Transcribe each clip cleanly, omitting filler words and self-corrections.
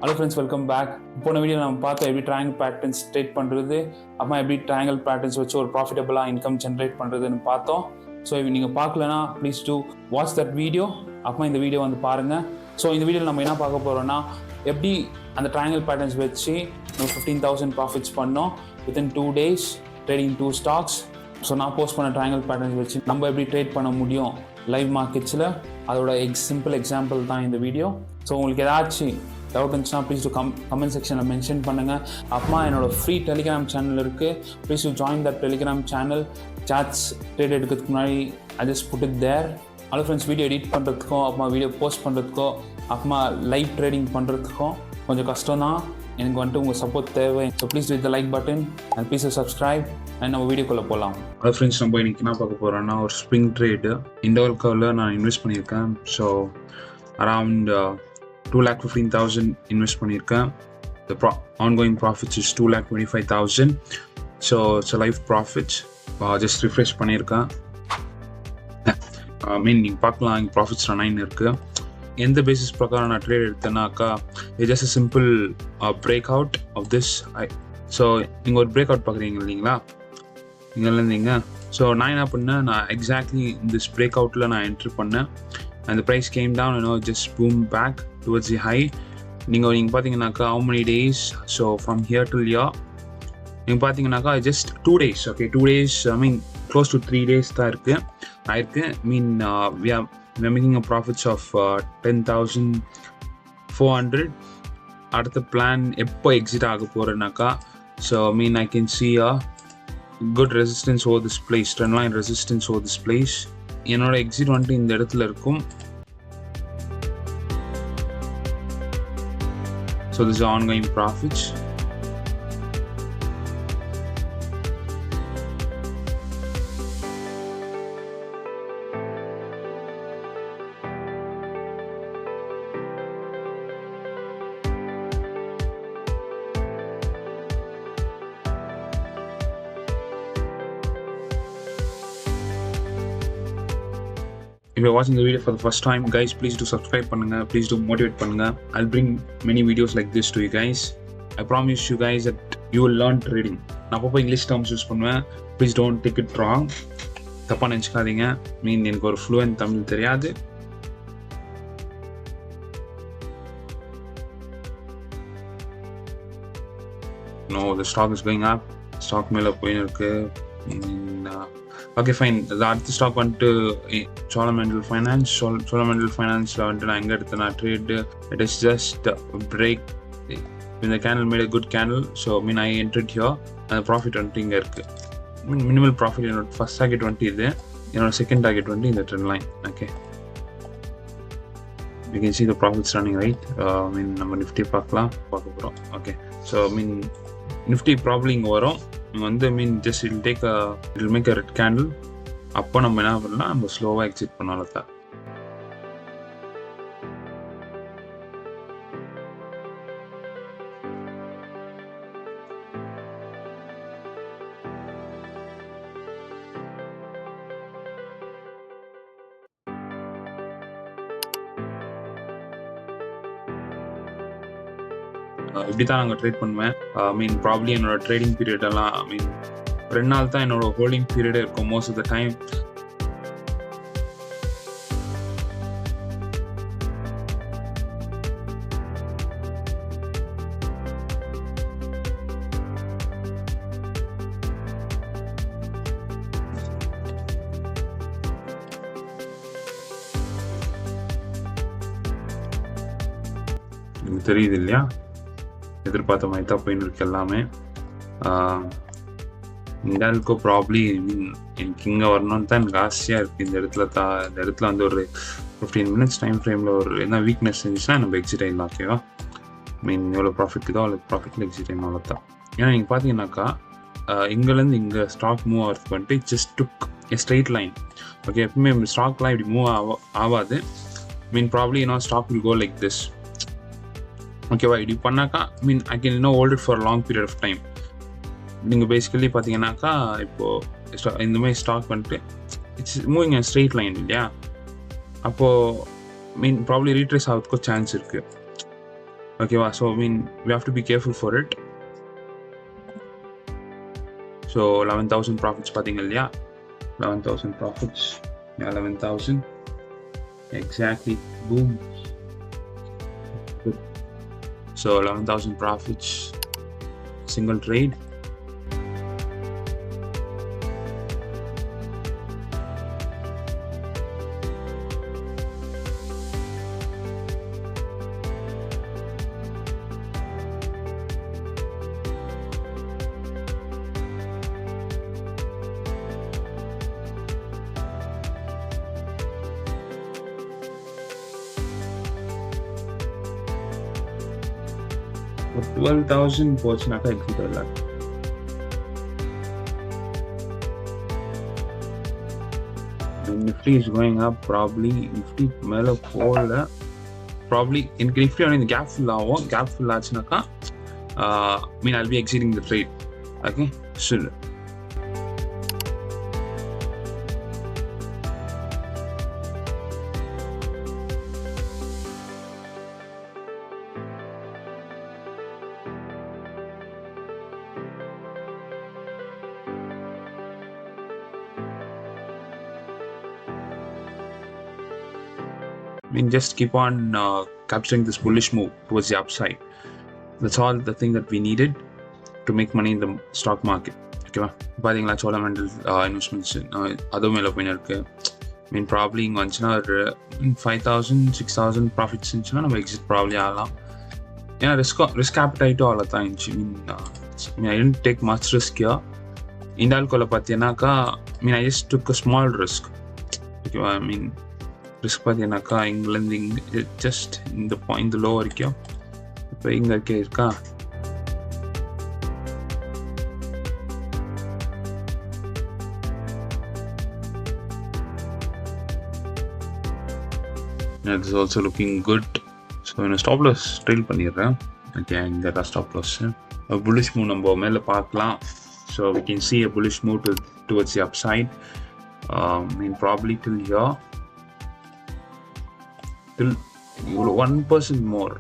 Hello friends, welcome back. போன வீடியோவில் நம்ம பார்த்தோம் எப்படி ட்ரையாங்கிள் பேட்டர்ன்ஸ் ட்ரேட் பண்ணுறது, அப்புறம் எப்படி ட்ரையாங்கிள் பேட்டர்ன்ஸ் வச்சு ஒரு ப்ராஃபிட்டபுளாக இன்கம் ஜென்ரேட் பண்ணுறதுன்னு பார்த்தோம். ஸோ நீங்கள் பார்க்கலன்னா please do watch that video. அப்புறம் இந்த வீடியோ வந்து பாருங்கள். ஸோ இந்த வீடியோவில் நம்ம என்ன பார்க்க போகிறோம்னா, எப்படி அந்த ட்ரையாங்கிள் பேட்டர்ன்ஸ் வச்சு நம்ம 15,000 ப்ராஃபிட்ஸ் பண்ணோம் within 2 days trading 2 stocks. So நான் போஸ்ட் பண்ண ட்ரையாங்கிள் பேட்டர்ன்ஸ் வச்சு நம்ம எப்படி ட்ரேட் பண்ண முடியும் லைவ் மார்க்கெட்ஸில், அதோட சிம்பிள் எக்ஸாம்பிள் தான் இந்த வீடியோ. ஸோ உங்களுக்கு ஏதாச்சும் டவுட் இருந்துச்சுன்னா ப்ளீஸ் டூ கமெண்ட் செக்ஷனில் மென்ஷன் பண்ணுங்கள். அப்புறமா என்னோடய ஃப்ரீ டெலிகிராம் சேனல் இருக்குது. Please do join that telegram channel. Charts trade எடுக்கிறதுக்கு முன்னாடி I just put it there. Hello friends, video edit பண்ணுறதுக்கும் அப்புறமா வீடியோ போஸ்ட் பண்ணுறதுக்கோ அப்புறமா லைவ் ட்ரேடிங் பண்ணுறதுக்கும் கொஞ்சம் கஷ்டம் தான். எனக்கு வந்துட்டு உங்கள் சப்போர்ட் தேவை. So please with the like button and please subscribe and நம்ம வீடியோக்குள்ளே போகலாம். ஹலோ ஃப்ரெண்ட்ஸ், நம்ம இன்னைக்கு என்ன பார்க்க போகிறோன்னா ஒரு ஸ்ப்ரிங் ட்ரேடு இண்டோர் கர்வில் நான் இன்வெஸ்ட் பண்ணியிருக்கேன். ஸோ அரவுண்ட் 2,15,000 இன்வெஸ்ட் பண்ணியிருக்கேன். The ongoing profits is 2,25,000. So it's a live profits. Just refresh பண்ணியிருக்கேன். நீங்கள் பார்க்கலாம், இங்கே ப்ராஃபிட்ஸ் 9 இருக்குது. எந்த பேசிஸ் பிரகாரம் நான் ட்ரேட் எடுத்தேன்னாக்கா, it's just a simple breakout of this. So நீங்கள் ஒரு பிரேக் அவுட் பார்க்குறீங்க இல்லைங்களா, இங்கே இருந்தீங்க. ஸோ நான் என்ன பண்ணேன், நான் எக்ஸாக்ட்லி திஸ் பிரேக் அவுட்டில் நான் என்ட்ரு பண்ணேன். And the price came down, just boomed back towards the high. நீங்கள் பார்த்தீங்கன்னாக்கா how many days, so from here till here நீங்கள் பார்த்தீங்கன்னாக்கா just 2 days, okay, 2 days, I mean close to 3 days தான் ஆயிருக்கு. I mean we are making a profits of 10,400. அடுத்த plan எப்போ exit ஆக போகிறேன்னாக்கா, so I mean I can see a good resistance over this place, trend line resistance over this place. என்னோட exit வந்துட்டு இந்த இடத்துல இருக்கும். So this ongoing profits. If you're watching the video for the first time, guys, please do subscribe பண்ணுங்க, please do motivate பண்ணுங்க. I'll bring many videos like this to you guys. I promise you guys that you will learn trading. நான் அப்பப்போ English terms use பண்ணுவேன். Please don't take it wrong. தப்பாக நினச்சிக்காதீங்க. மீன் எனக்கு ஒரு fluent Tamil தெரியாது. No, the stock is going up. Stock மேலே போயின்னு இருக்கு. Okay fine. அடுத்த ஸ்டாக் வந்துட்டு சோழமண்டல் ஃபைனான்ஸில் வந்துட்டு நான் எங்கே எடுத்தேன் trade. It is just break. இந்த channel made good channel. So mean I entered here. அந்த ப்ராஃபிட் வந்துட்டு இங்கே இருக்குது. Mean minimal profit. என்னோட ஃபர்ஸ்ட் டார்கெட் வந்துட்டு இது, என்னோட செகண்ட் டார்கெட் வந்துட்டு இந்த trend line. Okay, you can see the profits running, right? Mean நம்ம நிஃப்டி பார்க்க போகிறோம். ஓகே, ஸோ மீன் நிஃப்டி ப்ராப்ளம் இங்கே வரும். Mean just I'll make a red candle. அப்போ நம்ம என்ன பண்ணலாம், நம்ம ஸ்லோவாக எக்ஸிட் பண்ணால தான். இப்படி தான் நாங்கள் ட்ரேட் பண்ணுவேன். மீன் ப்ராப்ளி என்னோட ட்ரேடிங் பீரியட் எல்லாம் மீன் 2 நாள் தான் என்னோட ஹோல்டிங் பீரியடே இருக்கும் மோஸ்ட் ஆஃப் த டைம். எனக்கு தெரியுது இல்லையா, எதிர்பார்த்த மாதிரி தான் போயின்னு இருக்கு எல்லாமே. இந்த இடத்துக்கு ப்ராப்ளி எனக்கு இங்கே வரணும்னு தான் எனக்கு ஆசையாக இருக்குது. இந்த இடத்துல வந்து ஒரு 15 minutes டைம் ஃப்ரேமில் ஒரு என்ன வீக்னஸ் இருந்துச்சுன்னா நம்ம எக்ஸிட் ஆகிடலாம். ஓகேவா, மீன் எவ்வளோ ப்ராஃபிட் இதோ அவ்வளோ ப்ராஃபிட்டில் எக்ஸிட் ஆகிடும், அவ்வளோ தான். ஏன்னா நீங்கள் பார்த்தீங்கன்னாக்கா இங்கேருந்து இங்கே ஸ்டாக் மூவ் ஆகிறதுக்கு வந்துட்டு just took a straight line. Okay, எப்பவுமே ஸ்டாக்லாம் இப்படி மூவ் ஆகாது. Mean probably stock will go like this. ஓகேவா, இப்படி பண்ணாக்கா mean I can hold it for long period of time. நீங்கள் பேசிக்கலி பார்த்தீங்கன்னாக்கா இப்போது இந்த மாதிரி ஸ்டாக் வந்துட்டு it's moving a straight line இல்லையா, அப்போது மீன் ப்ராப்ளி ரீட்ரேஸ் ஆகிறதுக்கும் சான்ஸ் இருக்குது. Okay, so I mean, we have to be careful for it. So 11,000 profits பார்த்தீங்க இல்லையா? 11,000 profits. Yeah, 11,000. Exactly. Boom. Good. So 11,000 profits. Single trade. For 12,000 போச்சுனாக்கா exit ஆகலாம். Nifty is going up, probably Nifty மேல போகல, probably எனக்கு Nifty இந்த gap fill ஆகும். Gap fill ஆச்சுனாக்கா I mean I'll be exiting the trade. Okay, sure. I mean, just keep on capturing this bullish move towards the upside. That's all the thing that we needed to make money in the stock market. Okay, பாத்தீங்களா Cholamandal investments அதுவும் மேலே போயின்னு இருக்கு. I mean, probably இங்கே வந்துச்சுன்னா ஒரு 5,000 6,000 profits இருந்துச்சுன்னா நம்ம எக்ஸிட் ப்ராப்ளி ஆகலாம். ஏன்னா ரிஸ்க் ஆப்பிடைட்டும் அவ்வளோ தான் இருந்துச்சு. I didn't take much risk here. இந்த ஆள்கொள்ள பார்த்தீங்கன்னாக்கா I just took a small risk. Okay, I mean, risk பார்த்தீங்கன்னாக்கா இங்கிலேருந்து இங்கே ஜஸ்ட் இந்த லோ வரைக்கும் இப்போ இங்கே இருக்கா. It is also looking good. So நான் ஸ்டாப் லாஸ் ட்ரெயில் பண்ணிடுறேன். ஓகே, இங்கே தான் ஸ்டாப் லாஸ். புல்லிஷ் மூவ் நம்ம மேலே பார்க்கலாம். So we can see a bullish move towards the upside. Probably till here. Till 1% more.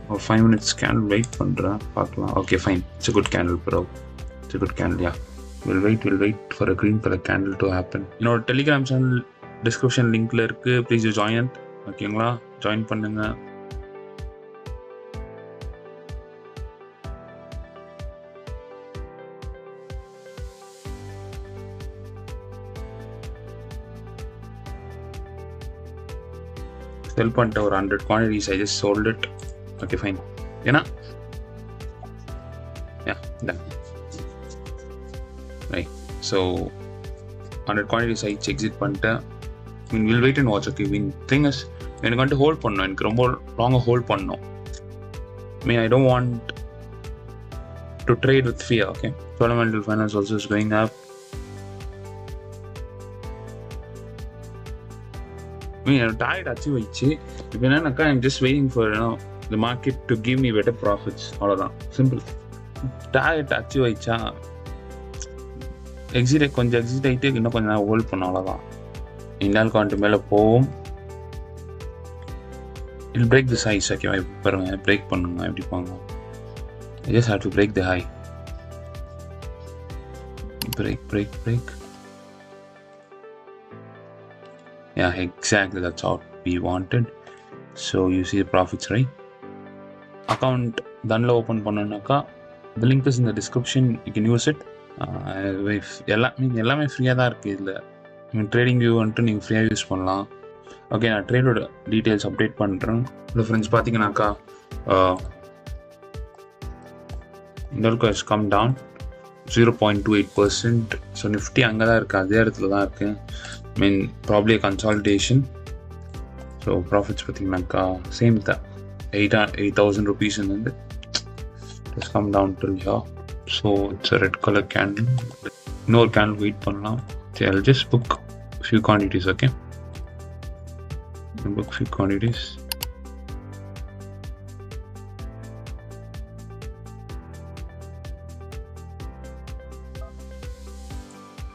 Or 5 minutes candle wait பண்றேன் பார்க்கலாம். Okay, fine. It's a good candle, bro. It's a good candle, yeah. We'll wait for a green color candle to happen. என்னோட Telegram channel description linkல இருக்கு. Please join it. ஓகேங்களா? Join பண்ணுங்க. Sell பண்ணிட்ட ஒரு 100 quantities. I just sold it. Okay, fine. ஏன்னா yeah, done. Right. So 100 quantities I exit பண்ணிட்டேன். We'll wait and watch. Okay, thing is எனக்கு வந்துட்டு ஹோல்ட் பண்ணணும். எனக்கு ரொம்ப லாங்காக ஹோல்ட் பண்ணணும். I don't want to trade with fear. Okay, Fundamental Finance also is going up. Target achieve ஆயிடுச்சு. இப்போ என்னன்னாக்கா I'm just waiting for the market to give me better profits. அவ்வளோதான், சிம்பிள். டார்கெட் அச்சீவ் ஆயிடுச்சா, exit ஆகிட்டு இன்னும் கொஞ்சம் நேரம் hold பண்ணோம், அவ்வளோதான். இந்தால் கவுண்ட் மேலே போகும். இல் பிரேக் தி சைஸ். ஓகேவா, இப்போ பாருங்க, பிரேக் பண்ணுங்க. எப்படி போங்க, I just have to break the high. Break. Yeah, exactly, that's what we wanted. So you see the profits, right? Account Dhanla open பண்ணனும்னாக்கா the link is in the description. You can use it. எல்லாமே ஃப்ரீயாக தான் இருக்குது இதில். Trading view வந்துட்டு நீங்கள் ஃப்ரீயாக use பண்ணலாம். Okay, நான் ட்ரேடோட டீட்டெயில்ஸ் அப்டேட் பண்ணுறேன். இல்லை ஃப்ரெண்ட்ஸ், பார்த்தீங்கன்னாக்கா இந்த அளவுக்கு has come down 0.28%. So Nifty அங்கே தான் இருக்குது, அதே இடத்துல தான் இருக்குது. probably a consolidation. So profits பார்த்தீங்கன்னாக்கா சேம் தான், 8,000 rupees வந்து has come down till here. So it's a red color candle. இன்னொரு candle wait பண்ணலாம். So I'll just book few quantities. Okay, I'll book few quantities.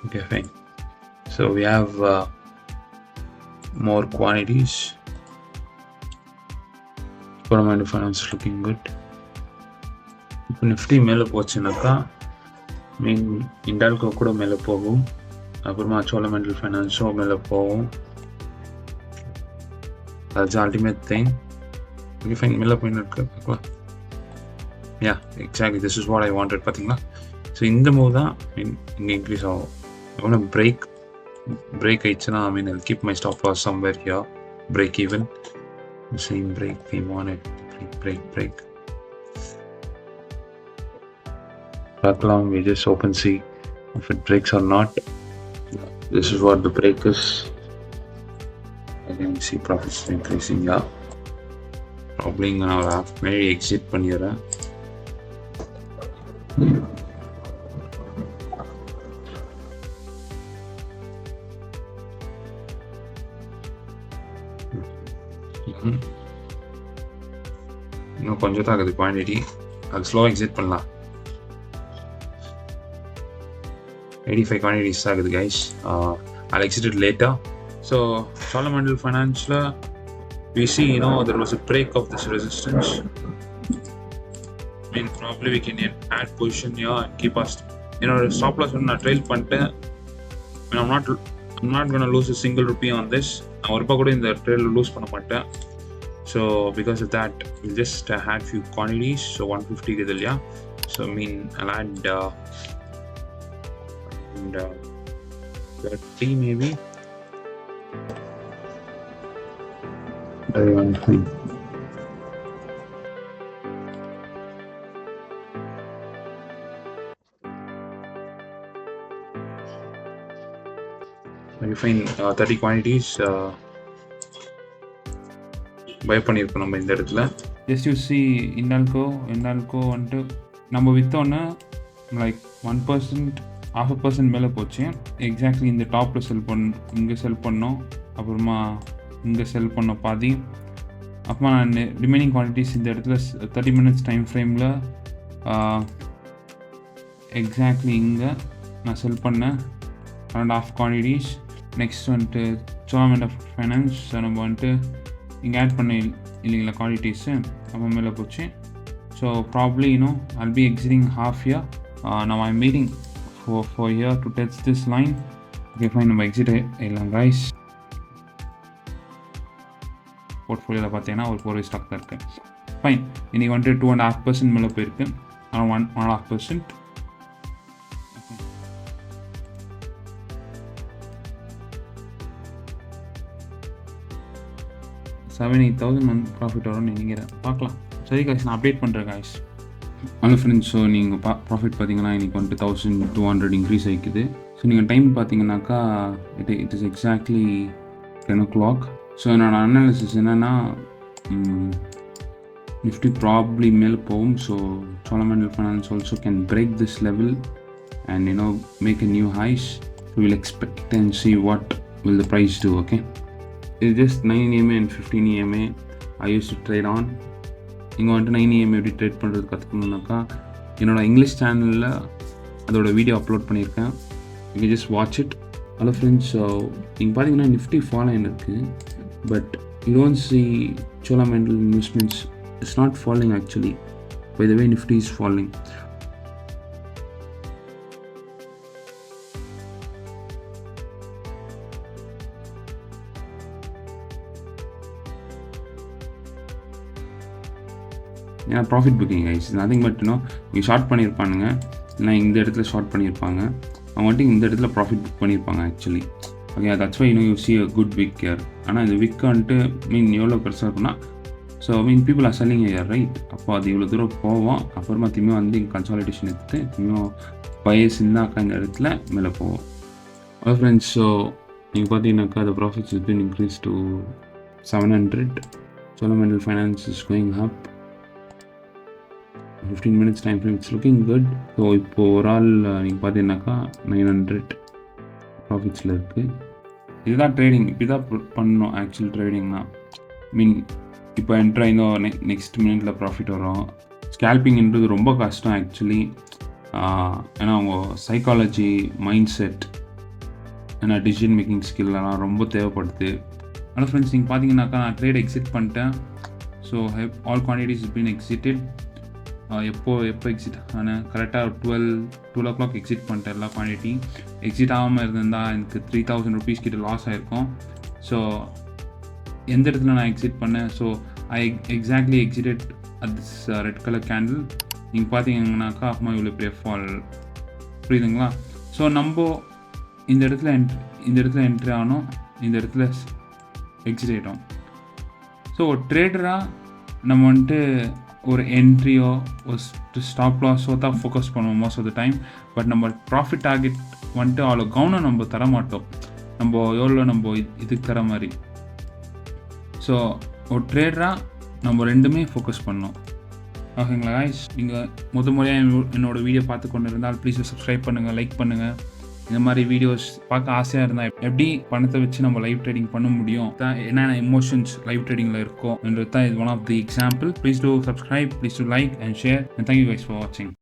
Okay, fine. So we have more quantities. Coromandel Finance looking good. இப்போ Nifty மேலே போச்சுனாக்கா மீன் இண்டால்கோ கூட மேலே போகும். அப்புறமா சோழமண்டல் ஃபைனான்ஸும் மேலே போகும். That's the ultimate thing. Okay, fine. மேலே போயின்னு இருக்கு. Yeah, exactly. This is what I wanted. பார்த்தீங்களா? ஸோ இந்த மூவ் தான் இங்கே இன்க்ரீஸ் ஆகும். எவ்வளோ break ஆயிடுச்சுன்னா I'll keep my stop loss somewhere here. Break even. Same break. We want it. Break. Parkalam, we just open see if it breaks or not. This is what the break is. Again, see profits increasing. Yeah, probably நான் ஒரு half maybe exit பண்ணிடுறேன். இன்னும் கொஞ்சம் தான் ஆகுது quantity. அது slow exit பண்ணலாம். 85 quantities ஆகுது guys. I'll exit it later. So Cholamandal Finance we see there was a break of this resistance. Probably we can add position here and keep us stop loss நான் trail பண்ணிட்டேன். I'm not going to lose a single rupee on this. நான் ஒரு ரூபாய் கூட இந்த trail loose பண்ண மாட்டேன். So because of that we'll just add few quantities. So 150 இருக்குது இல்லையா? So I'll add 30 maybe. One thing. You find 30 quantities buy பண்ணிருக்கோம் நம்ம இந்த இடத்துல. Just you see இண்டால்கோ வந்துட்டு நம்ம விற்றோன்னா லைக் 1% 0.5% மேலே போச்சு. எக்ஸாக்ட்லி இந்த டாப்பில் இங்கே செல் பண்ணோம். அப்புறமா இங்கே செல் பண்ணோம் பாதி. அப்புறமா நான் ரிமைனிங் குவான்டிட்டிஸ் இந்த இடத்துல 30 minutes டைம் ஃப்ரேமில் எக்ஸாக்ட்லி இங்கே நான் செல் பண்ணேன் 1.5 quantities. நெக்ஸ்ட் வந்துட்டு சோழமண்டல் ஃபைனான்ஸ் நம்ம வந்துட்டு இங்கே ஆட் பண்ண இல்லைங்களா குவான்டிட்டிஸு அப்போ மேலே போச்சு. So probably I'll be exiting half here. Now I'm waiting for here to test this line. Okay, fine. நம்ம exit ஆயிடலாம் guys. போர்ட்ஃபோலியோவில் பார்த்தீங்கன்னா ஒரு 4 ஸ்டாக் தான் இருக்குது. ஃபைன். இன்றைக்கி வந்துட்டு 2.5% மேலே போயிருக்கு. ஆனால் 1.5%. 7,000 ப்ராஃபிட் வரும்னு நினைக்கிறேன். பார்க்கலாம். சரி காய்ஸ், நான் அப்டேட் பண்ணுறேன் காய்ஸ். ஹலோ ஃப்ரெண்ட்ஸ், ஸோ நீங்கள் ப்ராஃபிட் பார்த்தீங்கன்னா இன்றைக்கி வந்துட்டு 1200 இன்க்ரீஸ் ஆகிக்குது. ஸோ நீங்கள் டைம் பார்த்தீங்கன்னாக்கா it is exactly 10 o'clock. So என்னோட அனாலிசிஸ் என்னென்னா நிஃப்டி ப்ராப்ளி மேலே போகும். So Cholamandal Finance also can break this level and make a new highs. So we'll expect and see what will the price do. Okay, it's just 9 EMA and 15 EMA I used to trade on. இங்கே வந்துட்டு 9 EMA எப்படி trade பண்ணுறது கற்றுக்கணுன்னாக்கா என்னோட English சேனலில் அதோட video upload பண்ணியிருக்கேன். You can just watch it. Hello friends, இங்கே பார்த்தீங்கன்னா நிஃப்டி ஃபால் ஆகின்னு இருக்குது. But you don't see Cholamandal Investments is not falling actually. By the way, Nifty is falling. ஏன்னா profit booking guys nothing but இங்கே short பண்ணியிருப்பானுங்க, இல்லை இந்த இடத்துல short பண்ணியிருப்பாங்க, அவங்க வந்துட்டு இந்த இடத்துல ப்ராஃபிட் புக் பண்ணியிருப்பாங்க actually. Okay, that's why you see a good wick here. ஆனால் இந்த விக் வந்துட்டு எவ்வளோ பெருசாக இருக்குன்னா, so people are selling here right. அப்போ அது இவ்வளோ தூரம் போவோம், அப்புறமா திரும்பியும் வந்து இங்கே கன்சாலிடேஷன் எடுத்து திரும்பியும் பயஸ் இருந்தாக்கா இந்த இடத்துல மேலே போவோம். ஓகே ஃப்ரெண்ட்ஸ், ஸோ நீங்கள் பார்த்தீங்கன்னாக்கா the profits has been increased to 700. Cholamandal Finance is going up. 15 minutes time frame, it's looking good. So இப்போ ஓவரால் நீங்கள் பார்த்தீங்கன்னாக்கா 900 ப்ராஃபிட்ஸில் இருக்குது. இதுதான் ட்ரேடிங், இப்படி தான் பண்ணணும் ஆக்சுவல் ட்ரேடிங்னா. இப்போ என்ட்ரு ஆகிருந்தோம், நெக்ஸ்ட் மினிட்ல ப்ராஃபிட் வரும். ஸ்கேல்பிங்ன்றது ரொம்ப கஷ்டம் ஆக்சுவலி. ஏன்னா அவங்க சைக்காலஜி, மைண்ட் செட் ஏன்னா டிசிஷன் மேக்கிங் ஸ்கில்லாம் ரொம்ப தேவைப்படுது. ஹலோ ஃப்ரெண்ட்ஸ், நீங்கள் பார்த்தீங்கன்னாக்கா நான் ட்ரேட் எக்ஸிட் பண்ணிட்டேன். So all quantities been existed. எப்போ எக்ஸிட் ஆனால் கரெக்டாக 12 o'clock எக்ஸிட் பண்ணிட்டேன். எல்லா குவான்டிட்டி எக்ஸிட் ஆகாமல் இருந்திருந்தால் எனக்கு 3000 rupees கிட்ட லாஸ் ஆகிருக்கும். ஸோ எந்த இடத்துல நான் எக்ஸிட் பண்ணேன்? So I exactly existed at this red colour candle. நீங்கள் பார்த்தீங்கன்னாக்கா அம்மா இவ்வளோ பெரிய ஃபால், புரியுதுங்களா? ஸோ நம்ம இந்த இடத்துல என்ட்ரி ஆனோம், இந்த இடத்துல எக்ஸிட் ஆகிட்டோம். ஸோ ஒரு ட்ரேடராக நம்ம வந்துட்டு ஒரு என்ட்ரியோ ஒரு ஸ்டாப் லாஸோ தான் ஃபோக்கஸ் பண்ணுவோம் most of the time. But நம்ம ப்ராஃபிட் டார்கெட் வந்துட்டு அவ்வளோ கவனம் நம்ம தர மாட்டோம், நம்ம எவ்வளோ நம்ம இதுக்கு தர மாதிரி. ஸோ ஒரு ட்ரேடராக நம்ம ரெண்டுமே ஃபோக்கஸ் பண்ணோம். ஓகேங்களா காய்ஸ்? நீங்கள் முறையாக என்னோடய வீடியோ பார்த்து கொண்டு இருந்தால் ப்ளீஸ் சப்ஸ்கிரைப் பண்ணுங்கள், லைக் பண்ணுங்கள். இந்த மாதிரி வீடியோஸ் பார்க்க ஆசையாக இருந்தால் எப்படி பணத்தை வச்சு நம்ம லைவ் ட்ரேடிங் பண்ண முடியும், தான் என்னென்ன எமோஷன்ஸ் லைவ் ட்ரேடிங்கில் இருக்கும் என்றது தான் இது one of the example. Please do subscribe, please do like and share, and thank you guys for வாட்சிங்.